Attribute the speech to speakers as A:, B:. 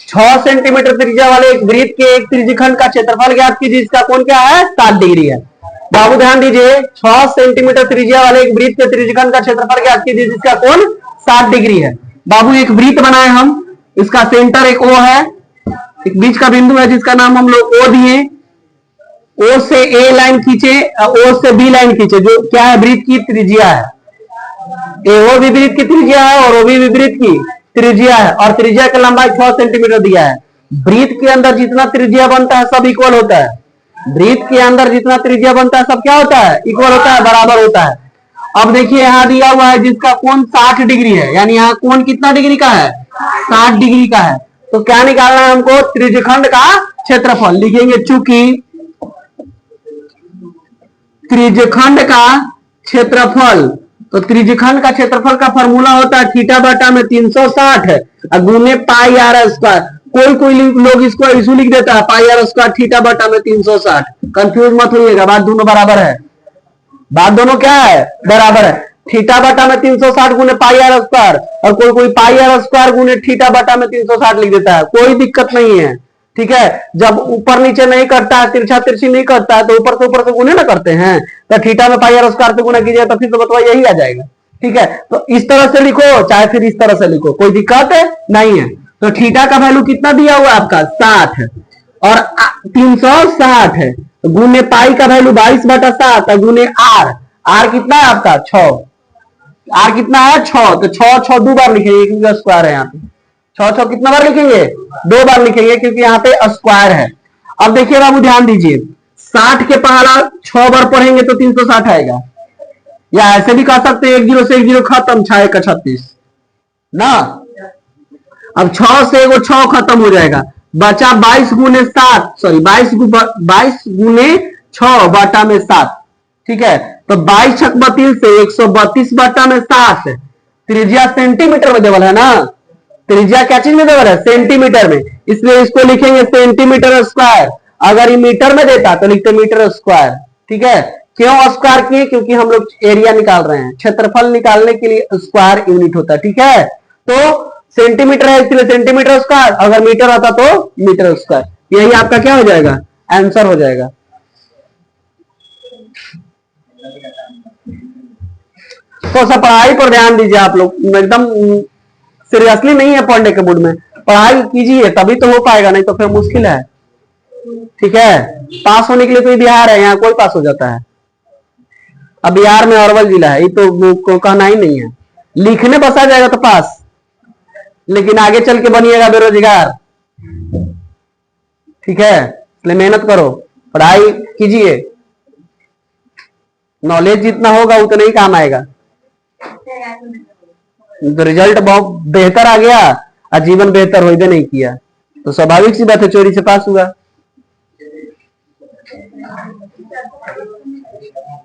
A: छह सेंटीमीटर त्रिज्या वाले एक वृत्त के एक त्रिज्यखंड का क्षेत्रफल ज्ञात कीजिए, जिसका कोण क्या है 7 डिग्री है। बाबू ध्यान दीजिए, 6 सेंटीमीटर त्रिज्या वाले एक वृत्त के त्रिज्यखंड का क्षेत्रफल ज्ञात कीजिए, जिसका कोण 7 डिग्री है। बाबू एक वृत्त बनाए हम, इसका सेंटर एक ओ है, एक बीच का बिंदु है जिसका नाम हम लोग ओ दिए। ओ से ए लाइन खींचे, ओ से बी लाइन खींचे, जो क्या है वृत्त की त्रिज्या है। ए भी वृत्त की त्रिज्या है और ओ भी वृत्त की त्रिज्या है, और त्रिज्या की लंबाई 6 सेंटीमीटर दिया है। वृत्त के अंदर जितना त्रिज्या बनता है सब इक्वल होता है। वृत्त के अंदर जितना त्रिज्या बनता है सब क्या होता है, इक्वल होता है, बराबर होता है। अब देखिए यहां दिया हुआ है जिसका कोण 60 डिग्री है, यानी यहाँ कोण कितना डिग्री का है 60 डिग्री का है। तो क्या निकालना है हमको, त्रिज्यखंड का क्षेत्रफल लिखेंगे। चूंकि त्रिज्यखंड का क्षेत्रफल, तो त्रिज्यखंड का क्षेत्रफल का फॉर्मूला होता है थीटा बटा में 360 गुने पाई आर स्क्वायर। कोई लोग इसको इशू लिख देता है पाई आर स्क्वायर थीटा बटा में 360। कंफ्यूज मत होइएगा, बात दोनों बराबर है, बात दोनों क्या है बराबर है। थीटा बटा में 360 गुने पाई आर स्क्वायर, और कोई पाई आर स्क्वायर गुने थीटा बटा में 360 लिख देता है, कोई दिक्कत नहीं है। ठीक है, जब ऊपर नीचे नहीं करता है, तिरछा तिरछी नहीं करता है, तो ऊपर से गुने ना करते हैं, तो थीटा में पाई आर स्क्वायर से गुना कीजिए तो फिर तो बतवा यही आ जाएगा। ठीक है, तो इस तरह से लिखो चाहे फिर इस तरह से लिखो, कोई दिक्कत नहीं है। तो थीटा का वैल्यू कितना दिया हुआ आपका 60 और 360 है, गुने पाई का वैल्यू 22/7 गुने आर कितना है आपका 6, आर कितना है 6, तो 6 दो बार लिखेंगे क्योंकि स्क्वायर है यहाँ पे। 6 कितना बार लिखेंगे 2 बार लिखेंगे क्योंकि यहाँ पे स्क्वायर है। अब देखिए बाबू ध्यान दीजिए, 60 के पहला 6 बार पढ़ेंगे तो 360 आएगा, या ऐसे भी कह सकते हैं 1 0 से 1 0 खत्म, 6 1 36 ना। अब 6 से एगो 6 खत्म हो जाएगा, बचा 22 गुने 7, सॉरी 22 गुने 6 बटा में 7। ठीक है, तो 22 छक 32 से 132 बटा में 7। त्रिज्या सेंटीमीटर में देवल है ना, त्रिज्या क्या चीज में देवल है सेंटीमीटर में, इसलिए इसको लिखेंगे सेंटीमीटर स्क्वायर। अगर ये मीटर में देता तो लिखते मीटर स्क्वायर। ठीक है, क्यों स्क्वायर किए, क्योंकि हम लोग एरिया निकाल रहे हैं, क्षेत्रफल निकालने के लिए स्क्वायर यूनिट होता है। ठीक है, तो सेंटीमीटर है इसलिए सेंटीमीटर स्क्वायर, अगर मीटर आता तो मीटर स्क्वायर। यही आपका क्या हो जाएगा आंसर हो जाएगा। तो सब पढ़ाई पर ध्यान दीजिए आप लोग, एकदम सीरियसली नहीं है पढ़ने के मूड में, पढ़ाई कीजिए तभी तो हो पाएगा, नहीं तो फिर मुश्किल है। ठीक है, पास होने के लिए तो बिहार है, यहाँ कोई पास हो जाता है। अब बिहार में अरवल जिला है, ये तो कहना ही नहीं है, लिखने बस आ जाएगा तो पास, लेकिन आगे चल के बनिएगा बेरोजगार। ठीक है, इसलिए मेहनत करो, पढ़ाई कीजिए, नॉलेज जितना होगा उतना ही काम आएगा। तो रिजल्ट बहुत बेहतर आ गया और जीवन बेहतर होइबे नहीं किया, तो स्वाभाविक सी बात है चोरी से पास हुआ।